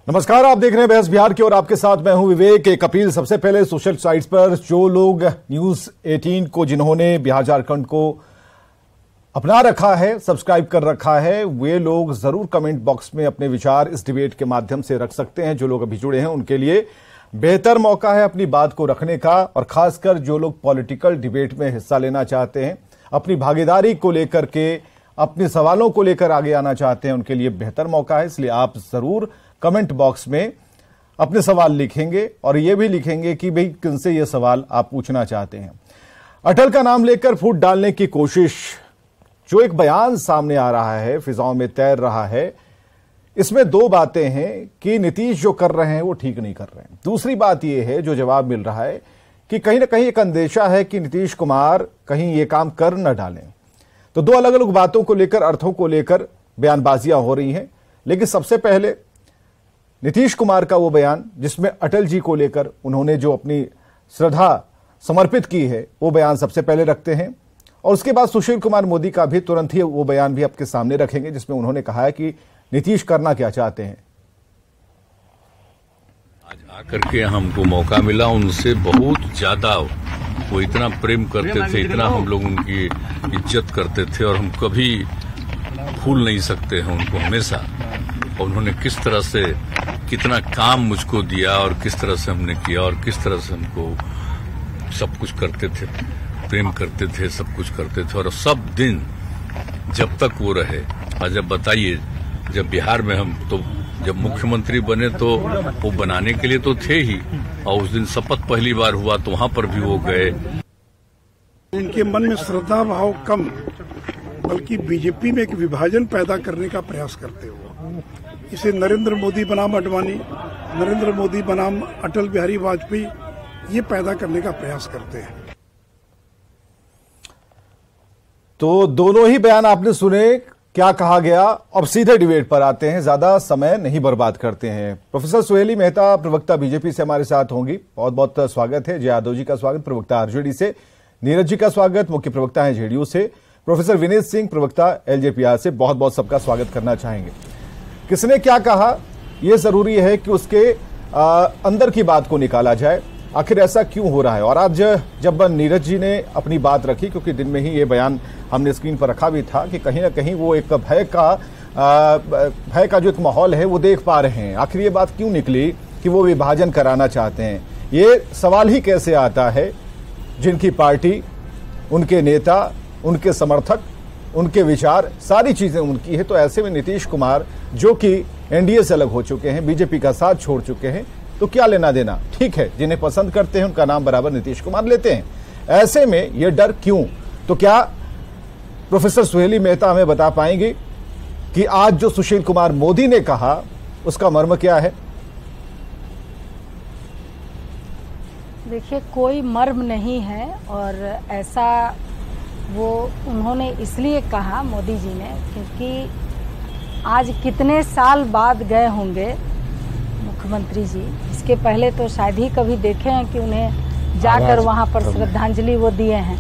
नमस्कार, आप देख रहे हैं बहस बिहार की और आपके साथ मैं हूं विवेक। एक अपील, सबसे पहले सोशल साइट्स पर जो लोग न्यूज 18 को जिन्होंने बिहार झारखंड को अपना रखा है, सब्सक्राइब कर रखा है, वे लोग जरूर कमेंट बॉक्स में अपने विचार इस डिबेट के माध्यम से रख सकते हैं। जो लोग अभी जुड़े हैं उनके लिए बेहतर मौका है अपनी बात को रखने का, और खासकर जो लोग पॉलिटिकल डिबेट में हिस्सा लेना चाहते हैं, अपनी भागीदारी को लेकर के, अपने सवालों को लेकर आगे आना चाहते हैं, उनके लिए बेहतर मौका है। इसलिए आप जरूर कमेंट बॉक्स में अपने सवाल लिखेंगे और यह भी लिखेंगे कि भाई किनसे यह सवाल आप पूछना चाहते हैं। अटल का नाम लेकर फूट डालने की कोशिश, जो एक बयान सामने आ रहा है, फिजाओं में तैर रहा है, इसमें दो बातें हैं कि नीतीश जो कर रहे हैं वो ठीक नहीं कर रहे हैं। दूसरी बात यह है, जो जवाब मिल रहा है, कि कहीं ना कहीं एक अंदेशा है कि नीतीश कुमार कहीं ये काम कर न डालें। तो दो अलग अलग बातों को लेकर, अर्थों को लेकर बयानबाजियां हो रही हैं। लेकिन सबसे पहले नीतीश कुमार का वो बयान जिसमें अटल जी को लेकर उन्होंने जो अपनी श्रद्धा समर्पित की है, वो बयान सबसे पहले रखते हैं, और उसके बाद सुशील कुमार मोदी का भी तुरंत ही वो बयान भी आपके सामने रखेंगे, जिसमें उन्होंने कहा है कि नीतीश करना क्या चाहते हैं। आज आकर के हमको मौका मिला, उनसे बहुत ज्यादा वो इतना प्रेम करते थे, इतना हम लोग उनकी इज्जत करते थे, और हम कभी भूल नहीं सकते हैं उनको हमेशा। और उन्होंने किस तरह से कितना काम मुझको दिया, और किस तरह से हमने किया, और किस तरह से हमको सब कुछ करते थे, प्रेम करते थे, सब कुछ करते थे। और सब दिन जब तक वो रहे, और जब बताइए, जब बिहार में हम तो जब मुख्यमंत्री बने तो वो बनाने के लिए तो थे ही, और उस दिन शपथ पहली बार हुआ तो वहां पर भी वो गए। उनके मन में श्रद्धा भाव कम, बल्कि बीजेपी में एक विभाजन पैदा करने का प्रयास करते हुए इसे नरेंद्र मोदी बनाम अडवाणी, नरेंद्र मोदी बनाम अटल बिहारी वाजपेयी, ये पैदा करने का प्रयास करते हैं। तो दोनों ही बयान आपने सुने, क्या कहा गया। अब सीधे डिबेट पर आते हैं, ज्यादा समय नहीं बर्बाद करते हैं। प्रोफेसर सुहेली मेहता, प्रवक्ता बीजेपी से हमारे साथ होंगी, बहुत बहुत स्वागत है। जय यादव जी का स्वागत, प्रवक्ता आरजेडी से। नीरज जी का स्वागत, मुख्य प्रवक्ता है जेडीयू से। प्रोफेसर विनीत सिंह, प्रवक्ता एलजेपीआर से, बहुत बहुत सबका स्वागत करना चाहेंगे। किसने क्या कहा, यह जरूरी है कि उसके अंदर की बात को निकाला जाए, आखिर ऐसा क्यों हो रहा है। और आज जब नीरज जी ने अपनी बात रखी, क्योंकि दिन में ही ये बयान हमने स्क्रीन पर रखा भी था, कि कहीं ना कहीं वो एक भय का जो एक माहौल है वो देख पा रहे हैं। आखिर ये बात क्यों निकली कि वो विभाजन कराना चाहते हैं। ये सवाल ही कैसे आता है, जिनकी पार्टी, उनके नेता, उनके समर्थक, उनके विचार, सारी चीजें उनकी है। तो ऐसे में नीतीश कुमार, जो कि एनडीए से अलग हो चुके हैं, बीजेपी का साथ छोड़ चुके हैं, तो क्या लेना देना। ठीक है, जिन्हें पसंद करते हैं उनका नाम बराबर नीतीश कुमार लेते हैं। ऐसे में यह डर क्यों। तो क्या प्रोफेसर सुहेली मेहता हमें बता पाएंगे कि आज जो सुशील कुमार मोदी ने कहा, उसका मर्म क्या है। देखिए, कोई मर्म नहीं है, और ऐसा वो उन्होंने इसलिए कहा, मोदी जी ने, क्योंकि आज कितने साल बाद गए होंगे मुख्यमंत्री जी। इसके पहले तो शायद ही कभी देखे हैं कि उन्हें जाकर वहां पर श्रद्धांजलि वो दिए हैं।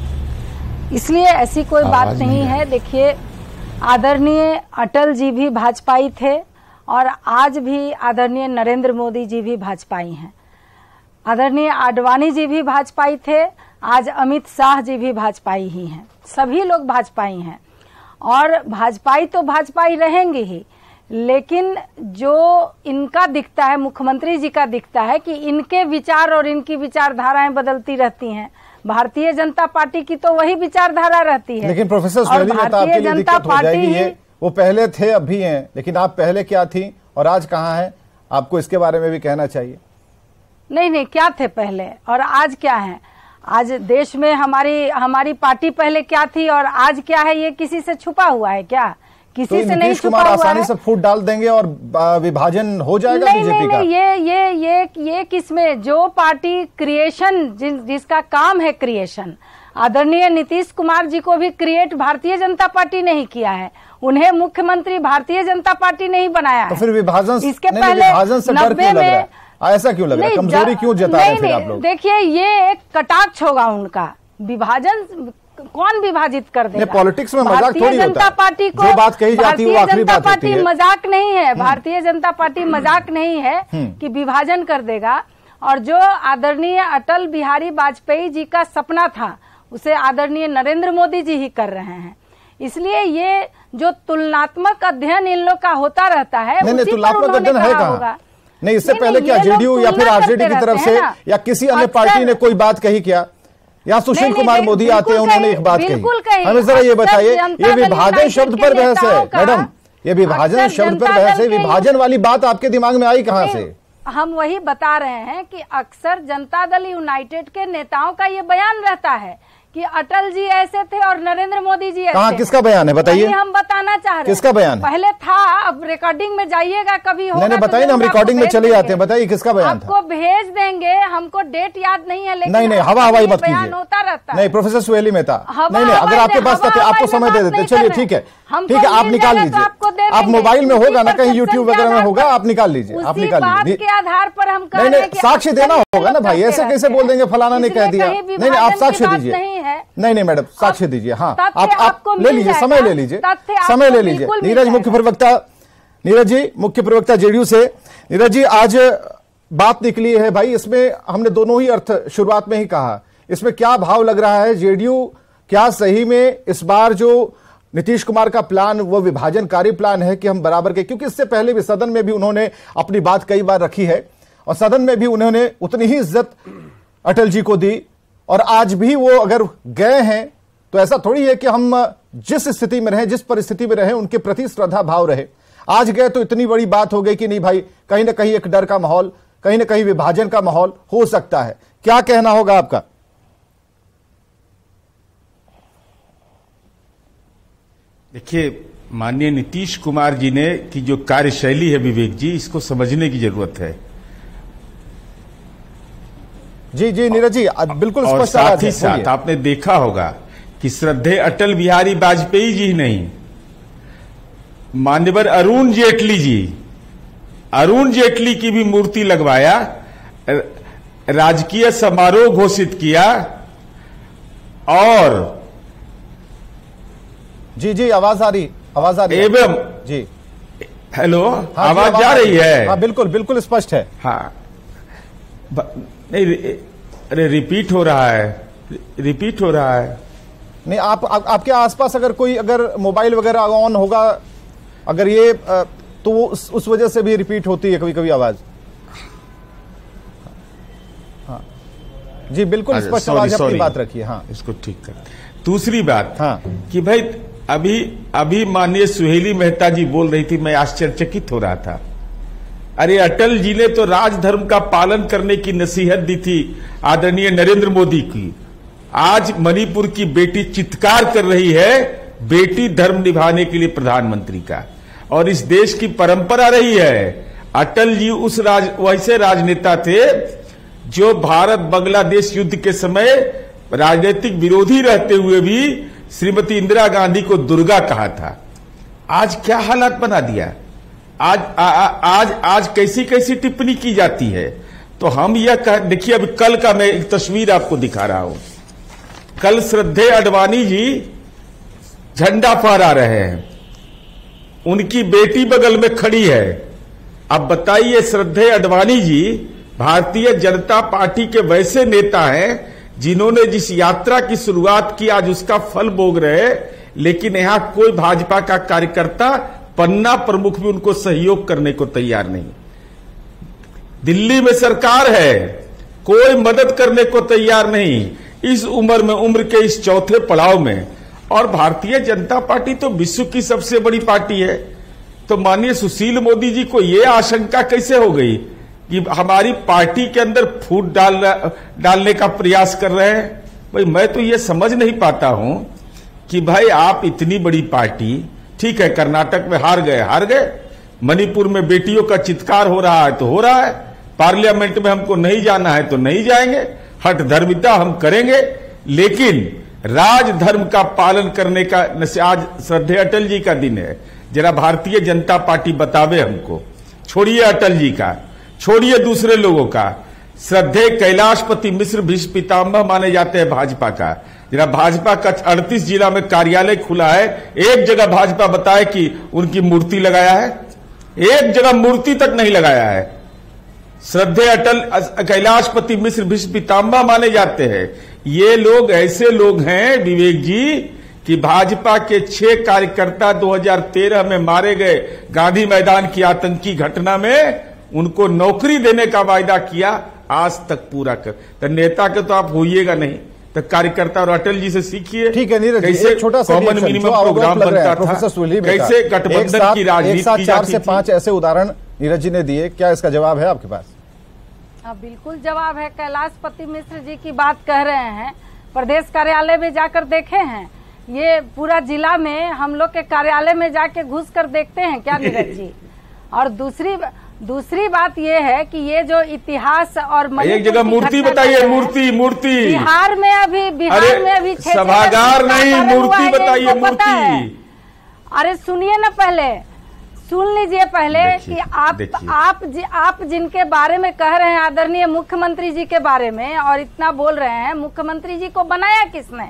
इसलिए ऐसी कोई बात नहीं है। देखिए, आदरणीय अटल जी भी भाजपाई थे, और आज भी आदरणीय नरेंद्र मोदी जी भी भाजपाई हैं। आदरणीय आडवाणी जी भी भाजपाई थे, आज अमित शाह जी भी भाजपाई ही हैं। सभी लोग भाजपाई हैं, और भाजपाई तो भाजपाई रहेंगे ही। लेकिन जो इनका दिखता है, मुख्यमंत्री जी का दिखता है कि इनके विचार और इनकी विचारधाराएं बदलती रहती हैं। भारतीय जनता पार्टी की तो वही विचारधारा रहती है। लेकिन प्रोफेसर सुहेली मेहता, आपके लिए दिक्कत हो जाएगी ये, वो पहले थे, अब भी हैं, लेकिन आप पहले क्या थी और आज कहाँ हैं, आपको इसके बारे में भी कहना चाहिए। नहीं, क्या थे पहले और आज क्या है। आज देश में हमारी पार्टी पहले क्या थी और आज क्या है, ये किसी से छुपा हुआ है क्या? किसी से नहीं छुपा हुआ है। आसानी से फूट डाल देंगे और विभाजन हो जाएगा बीजेपी का। ये किसमें, जो पार्टी क्रिएशन, जिसका काम है क्रिएशन, आदरणीय नीतीश कुमार जी को भी क्रिएट भारतीय जनता पार्टी नहीं किया है, उन्हें मुख्यमंत्री भारतीय जनता पार्टी नहीं बनाया है। तो फिर विभाजन, इसके पहले विभाजन से डर क्यों लग रहा है? ऐसा क्यों लग रहा है? कमजोरी क्यों जता रहे हैं फिर आप लोग? देखिए, ये एक कटाक्ष होगा उनका। विभाजन कौन विभाजित कर देगा? पॉलिटिक्स में मजाक थोड़ी होता है। जनता पार्टी को जो बात कही जाती है वो आखिरी बात होती है। मजाक नहीं है, भारतीय जनता पार्टी मजाक नहीं है कि विभाजन कर देगा। और जो आदरणीय अटल बिहारी वाजपेयी जी का सपना था उसे आदरणीय नरेंद्र मोदी जी ही कर रहे हैं। इसलिए ये जो तुलनात्मक अध्ययन इन लोग का होता रहता है, नहीं, तुलनात्मक अध्ययन है कहाँ? नहीं, इससे पहले क्या जेडीयू या फिर आरजेडी की तरफ से या किसी अन्य पार्टी ने कोई बात कही क्या? या सुशील कुमार मोदी आते हैं, उन्होंने एक बात कही। हमें जरा ये बताइए, ये विभाजन शब्द पर बहस है मैडम, ये विभाजन शब्द पर बहस है, विभाजन वाली बात आपके दिमाग में आई कहाँ से? हम वही बता रहे हैं कि अक्सर जनता दल यूनाइटेड के नेताओं का ये बयान रहता है कि अटल जी ऐसे थे और नरेंद्र मोदी जी ऐसे। कहाँ, किसका बयान है बताइए? हम बताना चाह रहे हैं किसका बयान है? पहले था, अब रिकॉर्डिंग में जाइएगा कभी होगा। नहीं बताइए ना, हम रिकॉर्डिंग में चले जाते हैं। बताइए किसका बयान था? आपको भेज देंगे, हमको डेट याद नहीं है, लेकिन नहीं हवाई मत कीजिए। होता रहता है। नहीं, प्रोफेसर सुहेली मेहता, नहीं अगर आपके पास आपको समय दे देते। चलिए ठीक है, आप निकाल लीजिए। आप मोबाइल में होगा ना, कहीं यूट्यूब वगैरह में होगा, आप निकाल लीजिए, आप निकाल लीजिए। के आधार पर हम नहीं, साक्ष्य देना होगा ना भाई, ऐसे कैसे बोल देंगे फलाना ने कह दिया? नहीं, आप साक्ष्य दीजिए। नहीं मैडम, साक्ष्य दीजिए। हाँ, आप ले लीजिए, समय ले लीजिए, समय ले लीजिए। नीरज मुख्य प्रवक्ता, नीरज जी मुख्य प्रवक्ता जेडीयू से। नीरज जी, आज बात निकली है भाई, इसमें हमने दोनों ही अर्थ शुरुआत में ही कहा, इसमें क्या भाव लग रहा है? जेडीयू क्या सही में इस बार जो नीतीश कुमार का प्लान वो विभाजनकारी प्लान है कि हम बराबर के, क्योंकि इससे पहले भी सदन में भी उन्होंने अपनी बात कई बार रखी है और सदन में भी उन्होंने उतनी ही इज्जत अटल जी को दी, और आज भी वो अगर गए हैं तो ऐसा थोड़ी है कि हम जिस स्थिति में रहे, जिस परिस्थिति में रहे, उनके प्रति श्रद्धा भाव रहे। आज गए तो इतनी बड़ी बात हो गई कि नहीं भाई, कहीं ना कहीं एक डर का माहौल, कहीं ना कहीं विभाजन का माहौल हो सकता है। क्या कहना होगा आपका? देखिए, माननीय नीतीश कुमार जी ने की जो कार्यशैली है विवेक जी, इसको समझने की जरूरत है। जी नीरज जी, बिल्कुल और साथ ही साथ आपने देखा होगा कि श्रद्धेय अटल बिहारी वाजपेयी जी नहीं, मान्यवर अरुण जेटली की भी मूर्ति लगवाया, राजकीय समारोह घोषित किया। और जी आवाज आ रही एवं जी, हेलो, हाँ, आवाज जा रही है? हाँ, बिल्कुल स्पष्ट है। हाँ, नहीं, अरे रिपीट हो रहा है। नहीं, आपके आसपास अगर मोबाइल वगैरह ऑन होगा, अगर ये तो उस वजह से भी रिपीट होती है कभी कभी आवाज। हाँ जी, बिल्कुल स्पष्ट आवाज अपनी बात रखिए। हाँ, इसको ठीक कर। दूसरी बात, हाँ, कि भाई अभी माननीय सुहेली मेहता जी बोल रही थी, मैं आश्चर्यचकित हो रहा था। अरे अटल जी ने तो राजधर्म का पालन करने की नसीहत दी थी आदरणीय नरेंद्र मोदी की। आज मणिपुर की बेटी चित्कार कर रही है बेटी धर्म निभाने के लिए प्रधानमंत्री का, और इस देश की परंपरा रही है। अटल जी वैसे राजनेता थे जो भारत बांग्लादेश युद्ध के समय राजनीतिक विरोधी रहते हुए भी श्रीमती इंदिरा गांधी को दुर्गा कहा था। आज क्या हालात बना दिया, आज कैसी कैसी टिप्पणी की जाती है। तो हम यह देखिए, अभी कल का मैं एक तस्वीर आपको दिखा रहा हूं। कल श्रद्धेय अडवाणी जी झंडा फहरा रहे हैं, उनकी बेटी बगल में खड़ी है। अब बताइए, श्रद्धेय अडवाणी जी भारतीय जनता पार्टी के वैसे नेता हैं जिन्होंने जिस यात्रा की शुरुआत की, आज उसका फल भोग रहे, लेकिन यहां कोई भाजपा का कार्यकर्ता, पन्ना प्रमुख भी उनको सहयोग करने को तैयार नहीं। दिल्ली में सरकार है, कोई मदद करने को तैयार नहीं इस उम्र के इस चौथे पड़ाव में। और भारतीय जनता पार्टी तो विश्व की सबसे बड़ी पार्टी है। तो माननीय सुशील मोदी जी को यह आशंका कैसे हो गई कि हमारी पार्टी के अंदर फूट डालने का प्रयास कर रहे हैं? भाई, मैं तो ये समझ नहीं पाता हूं कि भाई आप इतनी बड़ी पार्टी, ठीक है, कर्नाटक में हार गए, मणिपुर में बेटियों का चित्कार हो रहा है तो हो रहा है, पार्लियामेंट में हमको नहीं जाना है तो नहीं जाएंगे, हठ धर्मिता हम करेंगे, लेकिन राजधर्म का पालन करने का। आज श्रद्धेय अटल जी का दिन है, जरा भारतीय जनता पार्टी बतावे हमको। छोड़िए अटल जी का, छोड़िए दूसरे लोगों का। श्रद्धेय कैलाशपति मिश्र भीष्म पितामह माने जाते हैं भाजपा का, जरा भाजपा का 38 जिला में कार्यालय खुला है, एक जगह भाजपा बताए कि उनकी मूर्ति लगाया है? एक जगह मूर्ति तक नहीं लगाया है। श्रद्धेय अटल कैलाशपति मिश्र विश्व पितामह माने जाते हैं। ये लोग ऐसे लोग हैं विवेक जी कि भाजपा के 6 कार्यकर्ता 2013 में मारे गए गांधी मैदान की आतंकी घटना में, उनको नौकरी देने का वायदा किया, आज तक पूरा कर। तो नेता के तो आप होइएगा नहीं, तो कार्यकर्ता और अटल जी से सीखिए। ठीक है नीरज, कैसे छोटा सा कॉमन मिनिमम प्रोग्राम बनता था, कैसे गठबंधन की राजनीति की 4 से 5 ऐसे उदाहरण नीरज जी ने दिए, क्या इसका जवाब है आपके पास? हाँ बिल्कुल जवाब है। कैलाशपति मिश्र जी की बात कह रहे हैं, प्रदेश कार्यालय में जाकर देखे हैं? ये पूरा जिला में हम लोग के कार्यालय में जाके घुस कर देखते हैं क्या नीरज जी? और दूसरी बात ये है कि ये जो इतिहास और एक जगह मूर्ति बताइए, मूर्ति बिहार में अभी सभागार नहीं, मूर्ति बताइए, मूर्ति। अरे सुनिए ना, पहले सुन लीजिए पहले कि आप जिनके बारे में कह रहे हैं, आदरणीय मुख्यमंत्री जी के बारे में, और इतना बोल रहे हैं, मुख्यमंत्री जी को बनाया किसने?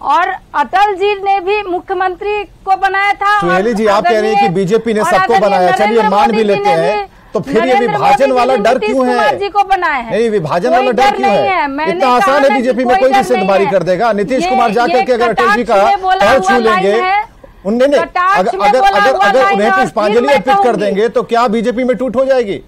और अटल जी ने भी मुख्यमंत्री को बनाया था। सुहेली जी, आप कह रहे हैं कि बीजेपी ने सबको बनाया, चलिए मान भी लेते हैं, तो फिर ये विभाजन वाला डर क्यों है? जी को बनाया है, नहीं विभाजन वाला डर क्यों है? इतना आसान है बीजेपी में कोई भी सिद्धबारी कर देगा। नीतीश कुमार जाकर के अगर अटल जी का पैर छू लेंगे, उन्हें अगर उन्हें पुष्पांजलि अर्पित कर देंगे तो क्या बीजेपी में टूट हो जाएगी?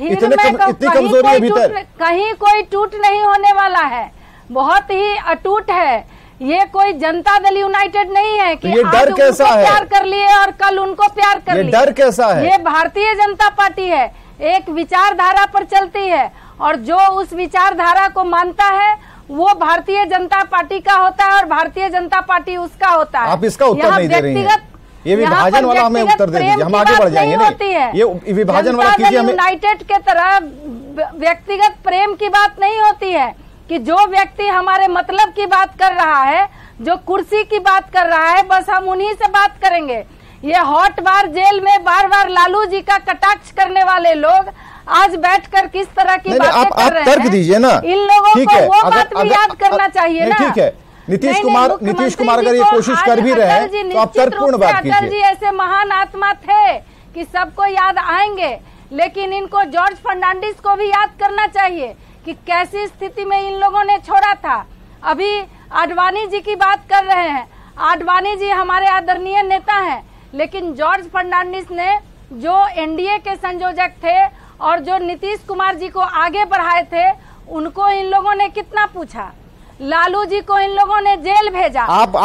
इतनी कमजोरी है भीतर। कहीं कोई टूट नहीं होने वाला है, बहुत ही अटूट है। ये कोई जनता दल यूनाइटेड नहीं है कि ये डर कैसा है? प्यार कर लिए और कल उनको प्यार कर लिए। ये डर कैसा है? ये भारतीय जनता पार्टी है, एक विचारधारा पर चलती है, और जो उस विचारधारा को मानता है वो भारतीय जनता पार्टी का होता है और भारतीय जनता पार्टी उसका होता है। आप इसका उत्तर नहीं दे रही हैं। ये विभाजन वाला हमें उत्तर दे दीजिए, हम आगे बढ़ जाएंगे। नहीं, ये विभाजन वाला कीजिए। हमें यूनाइटेड के तरह व्यक्तिगत प्रेम की बात नहीं होती है कि जो व्यक्ति हमारे मतलब की बात कर रहा है, जो कुर्सी की बात कर रहा है, बस हम उन्हीं से बात करेंगे। ये हॉट बार जेल में बार बार लालू जी का कटाक्ष करने वाले लोग आज बैठकर किस तरह की बातें कर रहे हैं? तर्क दीजिए ना, इन लोगों को वो बात भी याद करना चाहिए ना। ठीक है, नीतीश कुमार अगर ये कोशिश कर भी रहे हैं तो आप तर्कपूर्ण बात कीजिए। अटल जी ऐसे महान आत्मा थे कि सबको याद आएंगे, लेकिन इनको जॉर्ज फर्नांडिस को भी याद करना चाहिए कि कैसी स्थिति में इन लोगों ने छोड़ा था। अभी आडवाणी जी की बात कर रहे हैं, आडवाणी जी हमारे आदरणीय नेता हैं, लेकिन जॉर्ज फर्नांडिस ने जो एनडीए के संयोजक थे और जो नीतीश कुमार जी को आगे बढ़ाए थे, उनको इन लोगों ने कितना पूछा? लालू जी को इन लोगों ने जेल भेजा। आप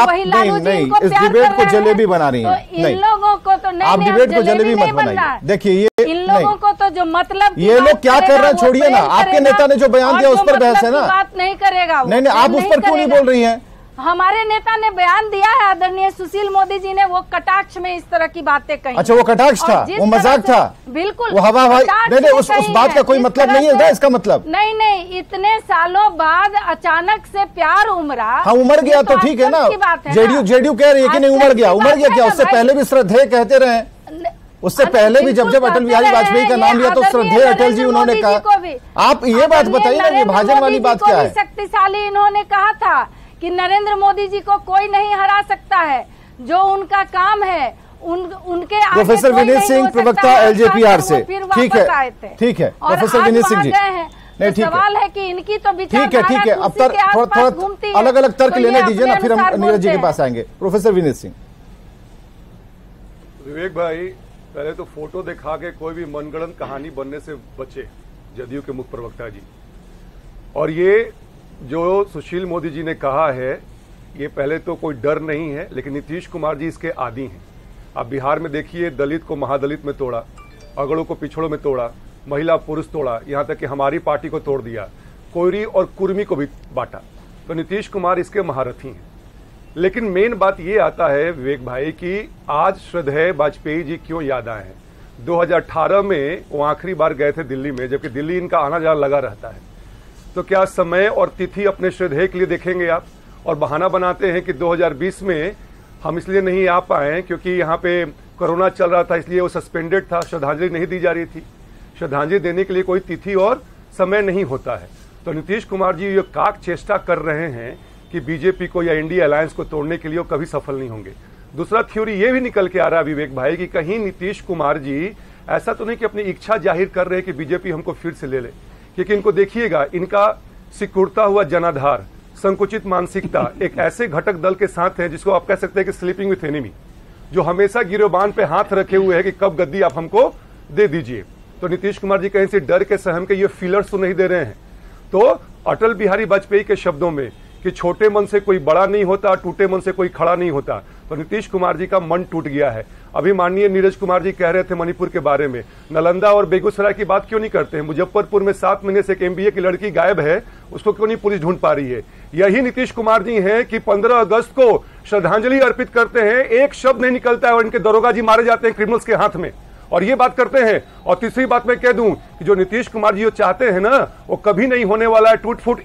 वही लालू जी इनको इस डिबेट को जलेबी बना रही हैं। तो इन लोगों को तो नहीं, आप डिबेट को जलेबी मत बनाइए। देखिए ये इन लोगों को तो जो मतलब ये लोग क्या कर रहे हैं छोड़िए ना, आपके नेता ने जो बयान दिया उस पर बहस है ना। बात नहीं करेगा। नहीं, आप उस पर क्यों नहीं बोल रही हैं? हमारे नेता ने बयान दिया है, आदरणीय सुशील मोदी जी ने, वो कटाक्ष में इस तरह की बातें कही। अच्छा, वो कटाक्ष था, वो मजाक था? बिल्कुल, वो हवा हवाई नहीं, उस बात का कोई मतलब नहीं है इसका मतलब। नहीं, इतने सालों बाद अचानक से प्यार उमड़ा। हाँ, उमड़ गया तो ठीक है ना। जेडीयू कह रही है कि नहीं उमड़ गया क्या? उससे पहले भी श्रद्धेय कहते रहे, उससे पहले भी जब अटल बिहारी वाजपेयी का नाम लिया तो श्रद्धेय अटल जी उन्होंने कहा। आप ये बात बताइए ना, विभाजन वाली बात क्या है? शक्तिशाली इन्होंने कहा था कि नरेंद्र मोदी जी को कोई नहीं हरा सकता है, जो उनका काम है उनके आगे प्रोफेसर विनीत सिंह, प्रवक्ता एलजेपीआर से। ठीक है प्रोफेसर विनीत सिंह जी, नहीं सवाल है कि इनकी तो ठीक है अब थोड़ा अलग अलग तर्क लेने दीजिए ना, फिर हम नीरज जी के पास आएंगे। प्रोफेसर विनीत सिंह। विवेक भाई, पहले तो फोटो दिखा के कोई भी मनगढ़ंत कहानी बनने से बचे जदयू के मुख्य प्रवक्ता जी। और ये जो सुशील मोदी जी ने कहा है, ये पहले तो कोई डर नहीं है, लेकिन नीतीश कुमार जी इसके आदी हैं। आप बिहार में देखिए, दलित को महादलित में तोड़ा, अगड़ों को पिछड़ों में तोड़ा, महिला पुरुष तोड़ा, यहाँ तक कि हमारी पार्टी को तोड़ दिया, कोयरी और कुर्मी को भी बांटा। तो नीतीश कुमार इसके महारथी हैं। लेकिन मेन बात ये आता है विवेक भाई कि आज श्रद्धेय वाजपेयी जी क्यों याद आए हैं। 2018 में वो आखिरी बार गए थे दिल्ली में, जबकि दिल्ली इनका आना जाना लगा रहता है। तो क्या समय और तिथि अपने श्रद्धेय के लिए देखेंगे आप? और बहाना बनाते हैं कि 2020 में हम इसलिए नहीं आ पाए क्योंकि यहाँ पे कोरोना चल रहा था, इसलिए वो सस्पेंडेड था, श्रद्धांजलि नहीं दी जा रही थी। श्रद्धांजलि देने के लिए कोई तिथि और समय नहीं होता है। तो नीतीश कुमार जी ये काक चेष्टा कर रहे हैं कि बीजेपी को या इंडिया अलायंस को तोड़ने के लिए वो कभी सफल नहीं होंगे। दूसरा थ्योरी ये भी निकल के आ रहा है विवेक भाई कि कहीं नीतीश कुमार जी ऐसा तो नहीं कि अपनी इच्छा जाहिर कर रहे हैं कि बीजेपी हमको फिर से ले ले, क्योंकि इनको देखिएगा, इनका सिकुड़ता हुआ जनाधार, संकुचित मानसिकता एक ऐसे घटक दल के साथ है जिसको आप कह सकते हैं कि स्लीपिंग विथ एनिमी, जो हमेशा गिरोबान पे हाथ रखे हुए है कि कब गद्दी आप हमको दे दीजिए। तो नीतीश कुमार जी कहीं से डर के सहम के ये फीलर्स तो नहीं दे रहे हैं। तो अटल बिहारी वाजपेयी के शब्दों में कि छोटे मन से कोई बड़ा नहीं होता, टूटे मन से कोई खड़ा नहीं होता, तो नीतीश कुमार जी का मन टूट गया है। अभी माननीय नीरज कुमार जी कह रहे थे मणिपुर के बारे में, नालंदा और बेगूसराय की बात क्यों नहीं करते हैं? मुजफ्फरपुर में 7 महीने से एक MBA की लड़की गायब है, उसको क्यों नहीं पुलिस ढूंढ पा रही है? यही नीतीश कुमार जी हैं कि 15 अगस्त को श्रद्धांजलि अर्पित करते हैं, एक शब्द नहीं निकलता है और इनके दरोगा जी मारे जाते हैं क्रिमिनल्स के हाथ में, और ये बात करते हैं। और तीसरी बात मैं कह दूं कि जो नीतीश कुमार जी चाहते हैं ना, वो कभी नहीं होने वाला है। टूट फूट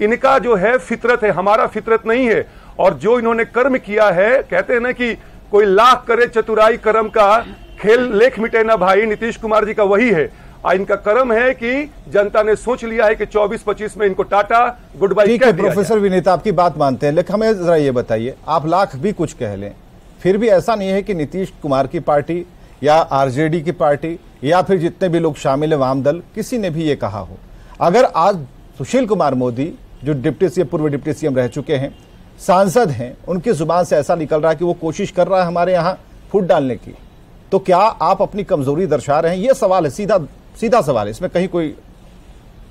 इनका जो है फितरत है, हमारा फितरत नहीं है। और जो इन्होंने कर्म किया है, कहते हैं ना कि कोई लाख करे चतुराई कर्म का, खेल लेख मिटे ना भाई, नीतीश कुमार जी का वही है। इनका कर्म है कि जनता ने सोच लिया है कि 24-25 में इनको टाटा गुड बाय ठीक है। प्रोफेसर विनीत आपकी बात मानते हैं, लेकिन हमें जरा ये बताइए, आप लाख भी कुछ कह लें, फिर भी ऐसा नहीं है कि नीतीश कुमार की पार्टी या आरजेडी की पार्टी या फिर जितने भी लोग शामिल है वाम दल, किसी ने भी ये कहा हो, अगर आज सुशील कुमार मोदी जो पूर्व डिप्टी सीएम रह चुके हैं, सांसद हैं, उनकी जुबान से ऐसा निकल रहा है कि वो कोशिश कर रहा है हमारे यहां फूट डालने की, तो क्या आप अपनी कमजोरी दर्शा रहे हैं? ये सवाल है, सीधा सवाल है, इसमें कहीं कोई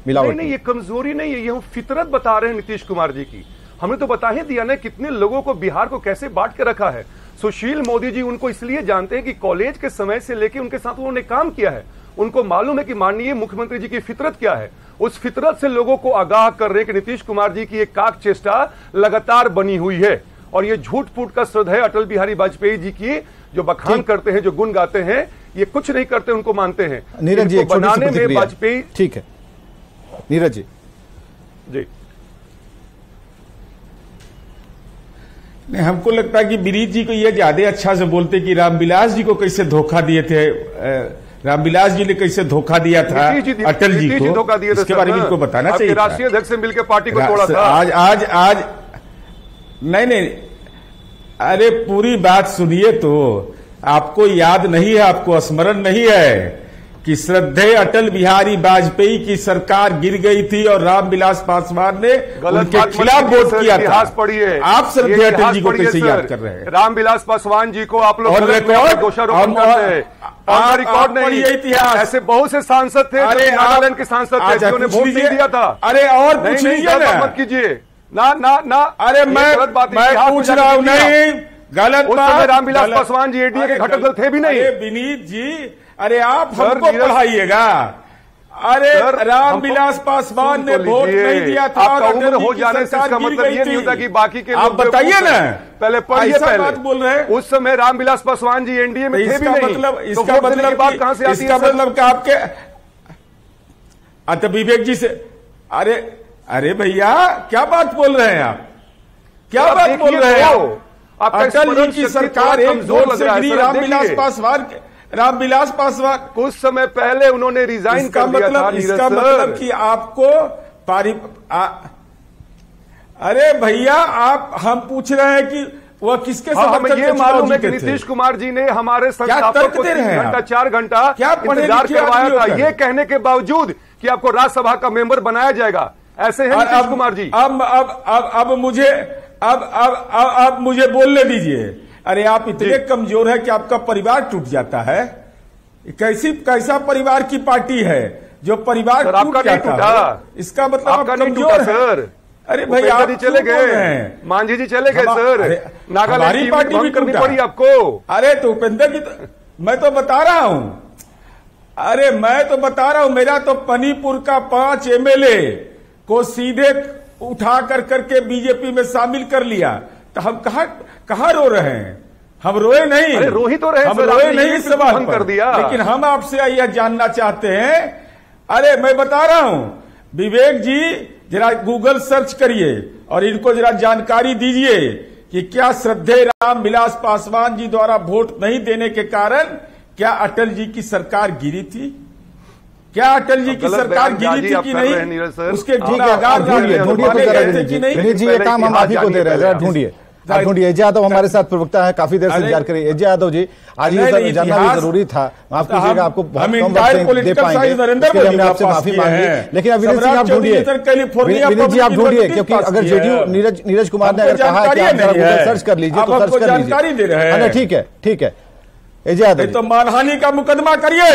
मिलावट नहीं, ये कमजोरी नहीं है, ये हम फितरत बता रहे हैं नीतीश कुमार जी की। हमने तो बता ही दिया ना कितने लोगों को बिहार को कैसे बांट के रखा है। सुशील मोदी जी उनको इसलिए जानते हैं कि कॉलेज के समय से लेकर उनके साथ उन्होंने काम किया है, उनको मालूम है कि माननीय मुख्यमंत्री जी की फितरत क्या है। उस फितरत से लोगों को आगाह कर रहे हैं कि नीतीश कुमार जी की एक काक चेष्टा लगातार बनी हुई है, और ये झूठ फूट का श्रद्धा अटल बिहारी वाजपेयी जी की जो बखान करते हैं, जो गुण गाते हैं, ये कुछ नहीं करते, उनको मानते हैं। नीरज जी बनाने में वाजपेयी, ठीक है नीरज जी। जी नहीं, हमको लगता है कि विनीत जी को यह ज्यादा अच्छा से बोलते कि रामविलास जी को कैसे धोखा दिए थे, रामविलास जी ने कैसे धोखा दिया था अटल जी को, धोखा दिए थे, इसके बारे में इनको बताना चाहिए। राष्ट्रीय अध्यक्ष से मिलकर पार्टी को तोड़ा था। आज नहीं, अरे पूरी बात सुनिए तो, आपको याद नहीं है, आपको स्मरण नहीं है कि श्रद्धेय अटल बिहारी वाजपेयी की सरकार गिर गई थी और रामविलास पासवान ने उनके खिलाफ वोट किया था। पढ़िए, आप श्रद्धेय अटल जी को कैसे याद कर रहे हैं? रामविलास पासवान जी को आप लोग दोषारोपण करते हैं, रिकॉर्ड नहीं, इतिहास ऐसे बहुत से सांसद थे, नागालैंड के सांसद थे जिन्होंने वोट नहीं दिया था। अरे और पूछ लीजिए ना, मत कीजिए ना। अरे मैं पूछ रहा हूं, नहीं गलत बात। रामविलास पासवान जी एनडीए के घटक दल थे भी नहीं। विनीत जी, अरे आप हमको पढ़ाइएगा। अरे रामविलास पासवान ने वोट नहीं दिया था, उम्र हो जाने से इसका मतलब ये नहीं होता कि बाकी के आप बताइए ना, पहले पढ़िए, पहले बोल रहे हैं उस समय रामविलास पासवान जी एनडीए में थे भी नहीं। मतलब इसका मतलब बात कहां से आती है? इसका मतलब कि आपके विवेक जी से, अरे भैया क्या बात बोल रहे हैं आप, क्या बात बोल रहे हैं? अटल जी की सरकार एक जोर से गिरी, रामविलास पासवान कुछ समय पहले उन्होंने रिजाइन कर दिया था। इसका मतलब कि आपको अरे भैया हम पूछ रहे हैं कि वह किसके हमें ये मालूम है कि नीतीश कुमार जी ने हमारे संस्थापक को 3 घंटा 4 घंटा इंतजार करवाया था, ये कहने के बावजूद कि आपको राज्यसभा का मेंबर बनाया जाएगा। ऐसे हैं नीतीश कुमार जी। अब मुझे बोलने दीजिए। अरे आप इतने कमजोर है कि आपका परिवार टूट जाता है। कैसा परिवार की पार्टी है जो परिवार टूट जाता है? इसका मतलब आप कमजोर है। अरे भाई आप चले गए, मांझी जी चले गए सर, नागालैंड की पार्टी भी करनी पड़ी आपको। अरे तो उपेंद्र की मैं तो बता रहा हूं, मेरा तो मणिपुर का 5 MLA को सीधे उठा करके बीजेपी में शामिल कर लिया, तो हम कहां रो रहे हैं? हम रोए नहीं। अरे रो ही तो रहे, हम रोए नहीं इस सवाल कर दिया। लेकिन हम आपसे यह जानना चाहते हैं। अरे मैं बता रहा हूं, विवेक जी जरा गूगल सर्च करिए और इनको जरा जानकारी दीजिए कि क्या श्रद्धेय रामविलास पासवान जी द्वारा वोट नहीं देने के कारण क्या अटल जी की सरकार गिरी थी? क्या अटल जी की सरकार गिरी थी कि नहीं? उसके गुनाहगार ढूंढिए विनीत जी, ये काम हम आप ही को दे रहे हैं, ढूंढिए आप ढूंढिए। एजे यादव हमारे साथ प्रवक्ता है, काफी देर से इंतजार करिए। एजे यादव जी, आज ये जानना भी जरूरी था, माफ कीजिएगा, आपको बहुत कम वक्त दे पाएंगे, हमने आपसे माफी मांगी, लेकिन अब विनीत जी आप ढूंढिए, विनीत जी आप ढूंढिए, क्योंकि अगर जेडीयू नीरज कुमार ने अगर कहा कि आप गूगल सर्च कर लीजिए तो सर्च कर लीजिए। ठीक है, ठीक है एजे यादव, तो मानहानि का मुकदमा करिए,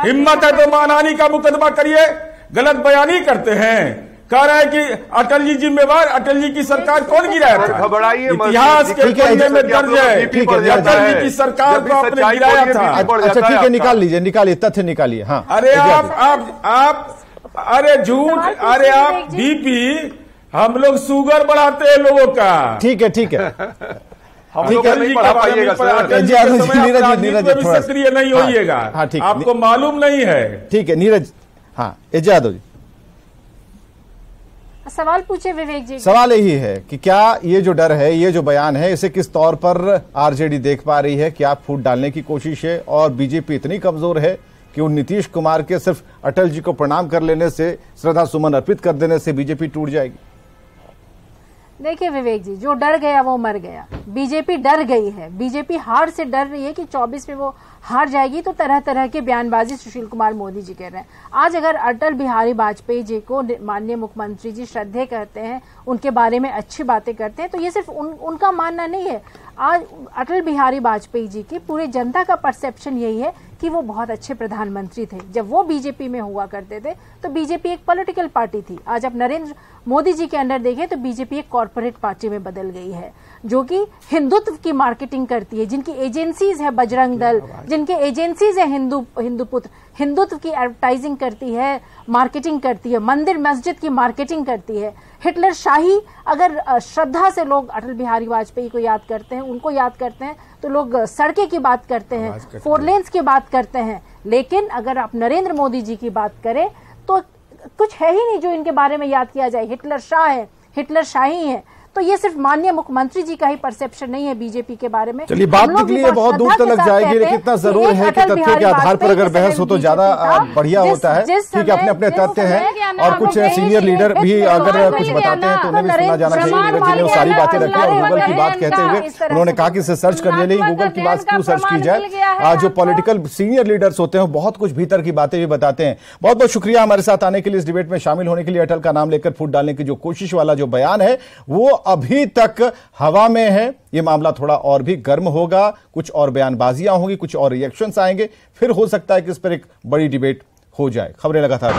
हिम्मत है तो मानहानि का मुकदमा करिए। गलत बयानी करते हैं, कह रहा है कि अटल जी जिम्मेवार, अटल जी की सरकार कौन गिराया था? इतिहास के पन्ने में दर्ज है, अटल जी की सरकार को आपने गिराया था। अच्छा ठीक है, निकालिए तथ्य निकालिए। हाँ अरे आप अरे झूठ, अरे आप बीपी, हम लोग शुगर बढ़ाते हैं लोगों का। ठीक है ठीक है, सक्रिय नहीं होइएगा, आपको मालूम नहीं है। ठीक है नीरज, हाँ एजे यादव जी सवाल पूछे विवेक जी। सवाल यही है कि क्या ये जो डर है, ये जो बयान है, इसे किस तौर पर आरजेडी देख पा रही है? क्या फूट डालने की कोशिश है और बीजेपी इतनी कमजोर है कि उन नीतीश कुमार के सिर्फ अटल जी को प्रणाम कर लेने से, श्रद्धा सुमन अर्पित कर देने से बीजेपी टूट जाएगी? देखिए विवेक जी, जो डर गया वो मर गया। बीजेपी डर गई है, बीजेपी हार से डर रही है कि 24 में वो हार जाएगी, तो तरह तरह के बयानबाजी सुशील कुमार मोदी जी कर रहे हैं। आज अगर अटल बिहारी वाजपेयी जी को माननीय मुख्यमंत्री जी श्रद्धेय करते हैं, उनके बारे में अच्छी बातें करते हैं, तो ये सिर्फ उनका मानना नहीं है। आज अटल बिहारी वाजपेयी जी की पूरी जनता का परसेप्शन यही है कि वो बहुत अच्छे प्रधानमंत्री थे। जब वो बीजेपी में हुआ करते थे तो बीजेपी एक पॉलिटिकल पार्टी थी। आज आप नरेंद्र मोदी जी के अंडर देखें तो बीजेपी एक कॉर्पोरेट पार्टी में बदल गई है, जो कि हिंदुत्व की मार्केटिंग करती है, जिनकी एजेंसीज है बजरंग दल, जिनके एजेंसीज है हिंदू पुत्र, हिंदुत्व की एडवर्टाइजिंग करती है, मार्केटिंग करती है, मंदिर मस्जिद की मार्केटिंग करती है। हिटलर शाही, अगर श्रद्धा से लोग अटल बिहारी वाजपेयी को याद करते हैं, उनको याद करते हैं, तो लोग सड़कें की बात करते हैं, 4 लेन्स की बात करते हैं। लेकिन अगर आप नरेंद्र मोदी जी की बात करें तो कुछ है ही नहीं जो इनके बारे में याद किया जाए। हिटलर शाह है, हिटलर शाही है। तो ये सिर्फ माननीय मुख्यमंत्री जी का ही परसेप्शन नहीं है बीजेपी के बारे में। चलिए बात निकली बहुत दूर तक जाएगी, लेकिन इतना जरूर है कि तथ्यों के आधार पर अगर बहस हो तो ज्यादा बढ़िया होता है। ठीक है, अपने अपने तथ्य हैं और कुछ सीनियर लीडर भी अगर कुछ बताते हैं तो उन्हें भी सुना जाना चाहिए। नीरज जी ने वो सारी बातें रखी और गूगल की बात कहते हुए उन्होंने कहा कि इसे सर्च करने नहीं, गूगल की बात क्यों सर्च की जाए। जो पॉलिटिकल सीनियर लीडर्स होते हैं बहुत कुछ भीतर की बातें भी बताते हैं। बहुत बहुत शुक्रिया हमारे साथ आने के लिए, इस डिबेट में शामिल होने के लिए। अटल का नाम लेकर फूट डालने की जो कोशिश वाला जो बयान है वो अभी तक हवा में है। यह मामला थोड़ा और भी गर्म होगा, कुछ और बयानबाजियां होंगी, कुछ और रिएक्शंस आएंगे, फिर हो सकता है कि इस पर एक बड़ी डिबेट हो जाए। खबरें लगातार